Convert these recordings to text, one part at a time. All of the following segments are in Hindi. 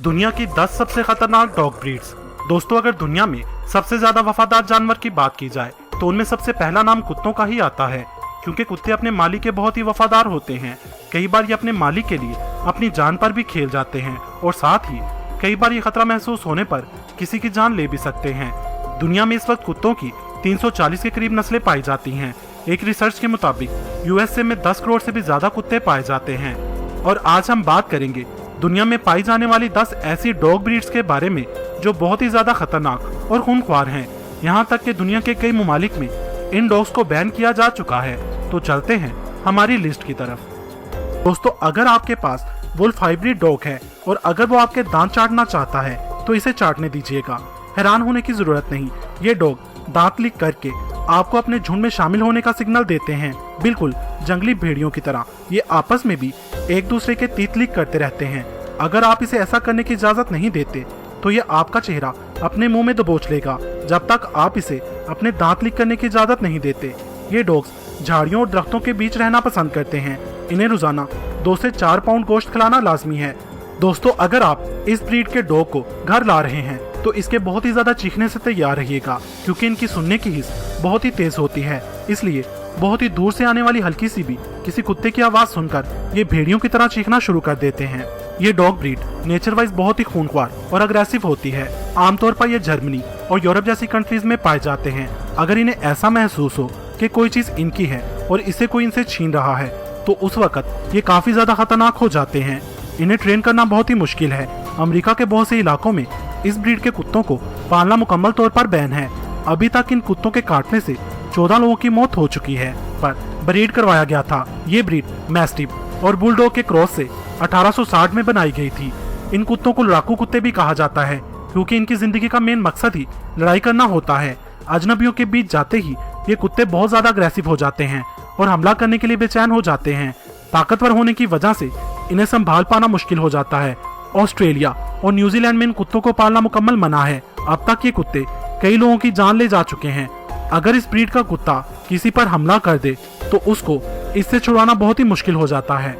दुनिया की 10 सबसे खतरनाक डॉग ब्रीड्स। दोस्तों, अगर दुनिया में सबसे ज्यादा वफादार जानवर की बात की जाए तो उनमें सबसे पहला नाम कुत्तों का ही आता है, क्योंकि कुत्ते अपने मालिक के बहुत ही वफादार होते हैं। कई बार ये अपने मालिक के लिए अपनी जान पर भी खेल जाते हैं और साथ ही कई बार ये खतरा महसूस होने पर किसी की जान ले भी सकते हैं। दुनिया में इस वक्त कुत्तों की 340 के करीब नस्लें पाई जाती हैं। एक रिसर्च के मुताबिक यूएसए में 10 करोड़ से भी ज्यादा कुत्ते पाए जाते हैं। और आज हम बात करेंगे दुनिया में पाई जाने वाली 10 ऐसी डॉग ब्रीड्स के बारे में जो बहुत ही ज्यादा खतरनाक और खूंखार हैं। यहाँ तक कि दुनिया के कई ममालिक में इन डॉग्स को बैन किया जा चुका है। तो चलते हैं हमारी लिस्ट की तरफ। दोस्तों, अगर आपके पास वुल्फ हाइब्रिड डॉग है और अगर वो आपके दांत चाटना चाहता है तो इसे चाटने दीजिएगा। हैरान होने की जरूरत नहीं, ये डॉग दांत लिक करके आपको अपने झुंड में शामिल होने का सिग्नल देते हैं। बिल्कुल जंगली भेड़ियों की तरह ये आपस में भी एक दूसरे के तीत लिक करते रहते हैं। अगर आप इसे ऐसा करने की इजाजत नहीं देते तो ये आपका चेहरा अपने मुंह में दबोच लेगा जब तक आप इसे अपने दांत लिक करने की इजाजत नहीं देते। ये डॉग्स झाड़ियों और दरख्तों के बीच रहना पसंद करते हैं। इन्हें रोजाना 2 से 4 पाउंड गोश्त खिलाना लाजमी है। दोस्तों, अगर आप इस ब्रीड के डॉग को घर ला रहे हैं तो इसके बहुत ही ज्यादा चीखने से तैयार रहिएगा, क्योंकि इनकी सुनने की हिस्स बहुत ही तेज होती है। इसलिए बहुत ही दूर से आने वाली हल्की सी भी किसी कुत्ते की आवाज सुनकर ये भेड़ियों की तरह चीखना शुरू कर देते हैं। ये डॉग ब्रीड नेचर वाइज बहुत ही खूंखार और अग्रेसिव होती है। आमतौर पर ये जर्मनी और यूरोप जैसी कंट्रीज में पाए जाते हैं। अगर इन्हें ऐसा महसूस हो कि कोई चीज इनकी है और इसे कोई इनसे छीन रहा है तो उस वक्त ये काफी ज्यादा खतरनाक हो जाते हैं। इन्हें ट्रेन करना बहुत ही मुश्किल है। अमेरिका के बहुत से इलाकों में इस ब्रीड के कुत्तों को पालना मुकम्मल तौर पर बैन है। अभी तक इन कुत्तों के काटने से 14 लोगों की मौत हो चुकी है, पर ब्रीड करवाया गया था। ये ब्रीड मैस्टिफ और बुलडॉग के क्रॉस से 1860 में बनाई गई थी। इन कुत्तों को लड़ाकू कुत्ते भी कहा जाता है, क्योंकि इनकी जिंदगी का मेन मकसद ही लड़ाई करना होता है। अजनबियों के बीच जाते ही ये कुत्ते बहुत ज्यादा अग्रेसिव हो जाते हैं और हमला करने के लिए बेचैन हो जाते हैं। ताकतवर होने की वजह से इन्हें संभाल पाना मुश्किल हो जाता है। ऑस्ट्रेलिया और न्यूजीलैंड में इन कुत्तों को पालना मुकम्मल मना है। अब तक ये कुत्ते कई लोगों की जान ले जा चुके हैं। अगर इस ब्रीड का कुत्ता किसी पर हमला कर दे तो उसको इससे छुड़ाना बहुत ही मुश्किल हो जाता है,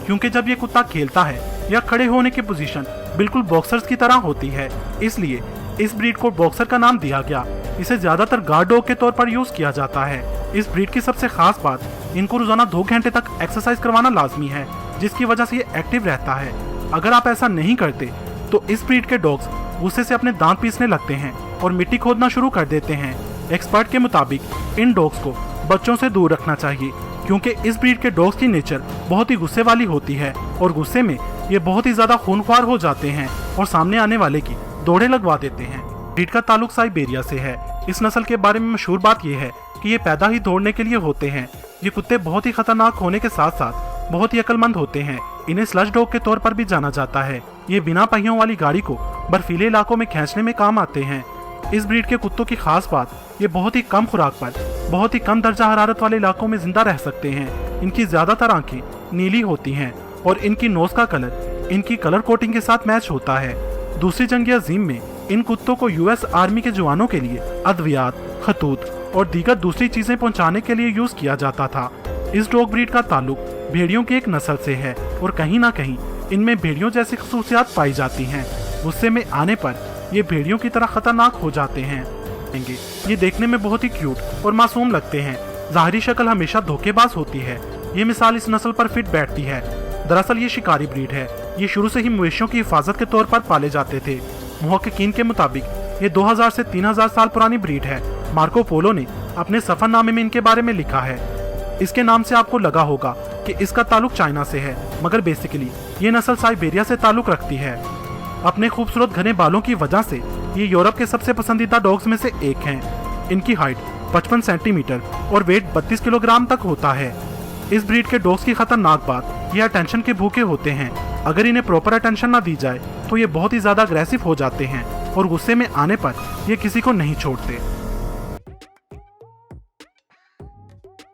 क्योंकि जब ये कुत्ता खेलता है या खड़े होने की पोजीशन बिल्कुल बॉक्सर्स की तरह होती है। इसलिए इस ब्रीड को बॉक्सर का नाम दिया गया। इसे ज्यादातर गार्ड डॉग के तौर पर यूज किया जाता है। इस ब्रीड की सबसे खास बात, इनको रोजाना 2 घंटे तक एक्सरसाइज करवाना लाजमी है, जिसकी वजह से ये एक्टिव रहता है। अगर आप ऐसा नहीं करते तो इस ब्रीड के डॉग्स गुस्से से अपने दांत पीसने लगते हैं और मिट्टी खोदना शुरू कर देते हैं। एक्सपर्ट के मुताबिक इन डॉग्स को बच्चों से दूर रखना चाहिए, क्योंकि इस ब्रीड के डॉग्स की नेचर बहुत ही गुस्से वाली होती है और गुस्से में ये बहुत ही ज्यादा खूंखार हो जाते हैं और सामने आने वाले की दौड़े लगवा देते हैं। ब्रीड का ताल्लुक साइबेरिया से है। इस नस्ल के बारे में मशहूर बात यह है कि ये पैदा ही दौड़ने के लिए होते हैं। ये कुत्ते बहुत ही खतरनाक होने के साथ साथ बहुत ही अक्लमंद होते हैं। इन्हें स्लज डॉग के तौर पर भी जाना जाता है। ये बिना पहियों वाली गाड़ी को बर्फीले इलाकों में खींचने में काम आते हैं। इस ब्रीड के कुत्तों की खास बात, ये बहुत ही कम खुराक पर बहुत ही कम दर्जा हरारत वाले इलाकों में जिंदा रह सकते हैं। इनकी ज्यादातर आंखें नीली होती हैं और इनकी नोज का कलर इनकी कलर कोटिंग के साथ मैच होता है। दूसरी जंग अजीम में इन कुत्तों को यूएस आर्मी के जवानों के लिए अद्वियात, खतूत और दीगर दूसरी चीजें पहुंचाने के लिए यूज किया जाता था। इस डॉग ब्रीड का ताल्लुक भेड़ियों की एक नस्ल से है और कहीं ना कहीं इनमें भेड़ियों जैसी खसूसियात पाई जाती हैं। गुस्से में आने पर ये भेड़ियों की तरह खतरनाक हो जाते हैं। ये देखने में बहुत ही क्यूट और मासूम लगते हैं। ज़ाहिरी शक्ल हमेशा धोखेबाज होती है। ये मिसाल इस नस्ल पर फिट बैठती है। दरअसल ये शिकारी ब्रीड है। ये शुरू से ही मवेशियों की हिफाजत के तौर पर पाले जाते थे। मुहक्किकीन के मुताबिक ये 2000 से 3000 साल पुरानी ब्रीड है। मार्को पोलो ने अपने सफरनामे में इनके बारे में लिखा है। इसके नाम से आपको लगा होगा कि इसका ताल्लुक चाइना से है, मगर बेसिकली ये नस्ल साइबेरिया से ताल्लुक रखती है। अपने खूबसूरत घने बालों की वजह से ये यूरोप के सबसे पसंदीदा डॉग्स में से एक हैं। इनकी हाइट 55 सेंटीमीटर और वेट 32 किलोग्राम तक होता है। इस ब्रीड के डॉग्स की खतरनाक बात, ये अटेंशन के भूखे होते हैं। अगर इन्हें प्रॉपर अटेंशन ना दी जाए तो ये बहुत ही ज्यादा अग्रेसिव हो जाते हैं और गुस्से में आने पर ये किसी को नहीं छोड़ते।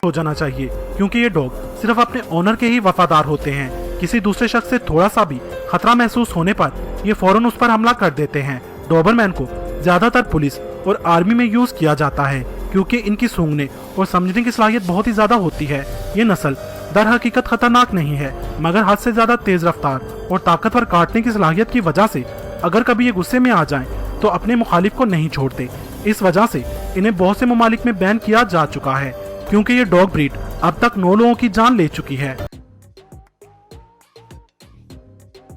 हो जाना चाहिए, क्योंकि ये डॉग सिर्फ अपने ओनर के ही वफादार होते हैं। किसी दूसरे शख्स से थोड़ा सा भी खतरा महसूस होने पर ये फौरन उस पर हमला कर देते हैं। डोबरमैन को ज्यादातर पुलिस और आर्मी में यूज किया जाता है, क्योंकि इनकी सूंघने और समझने की सलाहियत बहुत ही ज्यादा होती है। ये नस्ल दर हकीकत खतरनाक नहीं है, मगर हद से ज्यादा तेज रफ्तार और ताकतवर काटने की सलाहियत की वजह से अगर कभी ये गुस्से में आ जाएं तो अपने मुखालिफ को नहीं छोड़ते। इस वजह से इन्हें बहुत से ममालिक में बैन किया जा चुका है, क्योंकि ये डॉग ब्रीड अब तक 9 लोगों की जान ले चुकी है।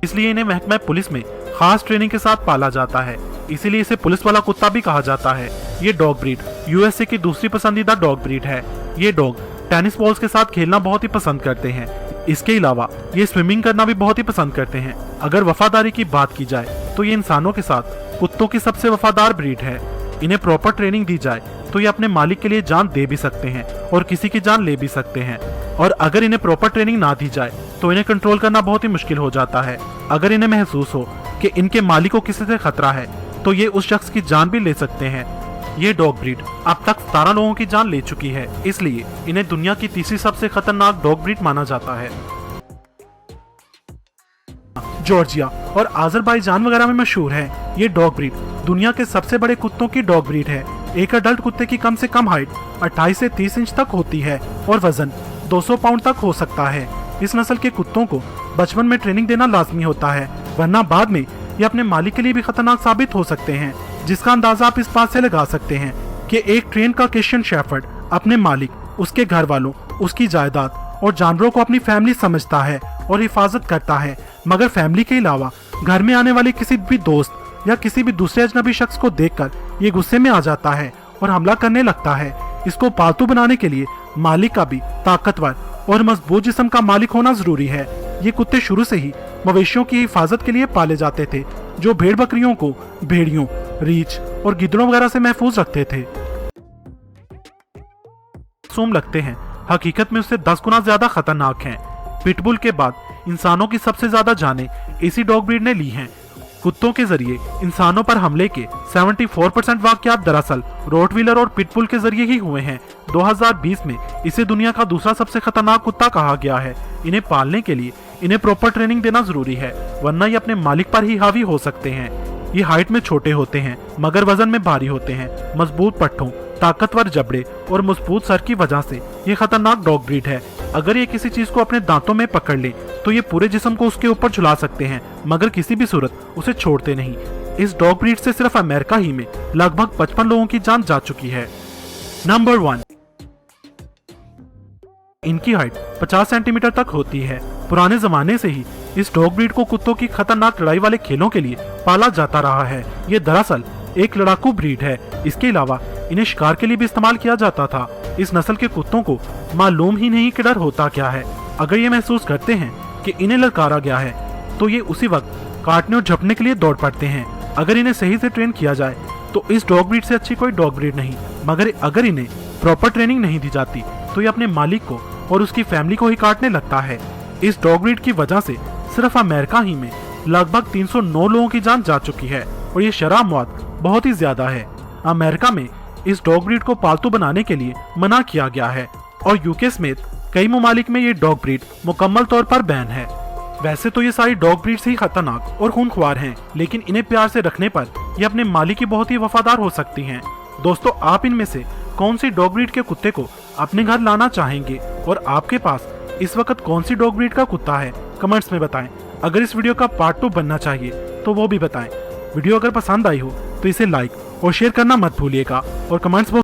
इसलिए इन्हें महकमा पुलिस में खास ट्रेनिंग के साथ पाला जाता है, इसीलिए इसे पुलिस वाला कुत्ता भी कहा जाता है। ये डॉग ब्रीड यूएसए की दूसरी पसंदीदा डॉग ब्रीड है। ये डॉग टेनिस बॉल्स के साथ खेलना बहुत ही पसंद करते हैं। इसके अलावा ये स्विमिंग करना भी बहुत ही पसंद करते हैं। अगर वफादारी की बात की जाए तो ये इंसानों के साथ कुत्तों की सबसे वफादार ब्रीड है। इन्हें प्रॉपर ट्रेनिंग दी जाए तो ये अपने मालिक के लिए जान दे भी सकते हैं और किसी की जान ले भी सकते हैं। और अगर इन्हें प्रॉपर ट्रेनिंग ना दी जाए तो इन्हें कंट्रोल करना बहुत ही मुश्किल हो जाता है। अगर इन्हें महसूस हो कि इनके मालिक को किसी से खतरा है तो ये उस शख्स की जान भी ले सकते हैं। ये डॉग ब्रीड अब तक 17 लोगों की जान ले चुकी है, इसलिए इन्हें दुनिया की तीसरी सबसे खतरनाक डॉग ब्रीड माना जाता है। जॉर्जिया और अजरबैजान वगैरह में मशहूर है। ये डॉग ब्रीड दुनिया के सबसे बड़े कुत्तों की डॉग ब्रीड है। एक अडल्ट कुत्ते की कम से कम हाइट 28 से 30 इंच तक होती है और वजन 200 पाउंड तक हो सकता है। इस नस्ल के कुत्तों को बचपन में ट्रेनिंग देना लाजमी होता है, वरना बाद में ये अपने मालिक के लिए भी खतरनाक साबित हो सकते हैं, जिसका अंदाजा आप इस बात से लगा सकते हैं कि एक ट्रेन का क्रिश्चियन शेफर्ड अपने मालिक, उसके घर वालों, उसकी जायदाद और जानवरों को अपनी फैमिली समझता है और हिफाजत करता है, मगर फैमिली के अलावा घर में आने वाले किसी भी दोस्त या किसी भी दूसरे अजनबी शख्स को देखकर ये गुस्से में आ जाता है और हमला करने लगता है। इसको पालतू बनाने के लिए मालिक का भी ताकतवर और मजबूत जिस्म का मालिक होना जरूरी है। ये कुत्ते शुरू से ही मवेशियों की हिफाजत के लिए पाले जाते थे, जो भेड़ बकरियों को भेड़ियों, रीछ और गिद्धड़ों वगैरह से महफूज रखते थे। मासूम लगते हैं, हकीकत में उससे 10 गुना ज्यादा खतरनाक हैं। पिटबुल के बाद इंसानों की सबसे ज्यादा जानें इसी डॉग ब्रीड ने ली हैं। कुत्तों के जरिए इंसानों पर हमले के 74% वाकयात दरअसल रोटवीलर और पिटबुल के जरिए ही हुए हैं। 2020 में इसे दुनिया का दूसरा सबसे खतरनाक कुत्ता कहा गया है। इन्हें पालने के लिए इन्हें प्रॉपर ट्रेनिंग देना जरूरी है, वरना ये अपने मालिक पर ही हावी हो सकते हैं। ये हाइट में छोटे होते हैं मगर वजन में भारी होते हैं। मजबूत पट्टों, ताकतवर जबड़े और मजबूत सर की वजह से ये खतरनाक डॉग ब्रीड है। अगर ये किसी चीज को अपने दांतों में पकड़ ले तो ये पूरे जिस्म को उसके ऊपर झुला सकते हैं, मगर किसी भी सूरत उसे छोड़ते नहीं। इस डॉग ब्रीड से सिर्फ अमेरिका ही में लगभग 55 लोगों की जान जा चुकी है। नंबर 1, इनकी हाइट 50 सेंटीमीटर तक होती है। पुराने जमाने से ही इस डॉग ब्रीड को कुत्तों की खतरनाक लड़ाई वाले खेलों के लिए पाला जाता रहा है। ये दरअसल एक लड़ाकू ब्रीड है। इसके अलावा इन्हें शिकार के लिए भी इस्तेमाल किया जाता था। इस नस्ल के कुत्तों को मालूम ही नहीं कि डर होता क्या है। अगर ये महसूस करते हैं कि इन्हें ललकारा गया है तो ये उसी वक्त काटने और झपटने के लिए दौड़ पड़ते हैं। अगर इन्हें सही से ट्रेन किया जाए तो इस डॉग ब्रीड से अच्छी कोई डॉग ब्रीड नहीं, मगर अगर इन्हें प्रॉपर ट्रेनिंग नहीं दी जाती तो ये अपने मालिक को और उसकी फैमिली को ही काटने लगता है। इस डॉग ब्रीड की वजह से सिर्फ अमेरिका ही में लगभग 309 लोगों की जान जा चुकी है और ये शरह मौत बहुत ही ज्यादा है। अमेरिका में इस डॉग ब्रीड को पालतू बनाने के लिए मना किया गया है और यूके समेत कई ममालिक में ये डॉग ब्रीड मुकम्मल तौर पर बैन है। वैसे तो ये सारी डॉग ब्रीड्स ही खतरनाक और खूनख्वार हैं, लेकिन इन्हें प्यार से रखने पर ये अपने मालिक की बहुत ही वफादार हो सकती हैं। दोस्तों, आप इनमें से कौन सी डॉग ब्रीड के कुत्ते को अपने घर लाना चाहेंगे और आपके पास इस वक्त कौन सी डॉग ब्रीड का कुत्ता है? कमेंट्स में बताएं। अगर इस वीडियो का पार्ट 2 बनना चाहिए तो वो भी बताएं। वीडियो अगर पसंद आई हो तो इसे लाइक और शेयर करना मत भूलिएगा और कमेंट्स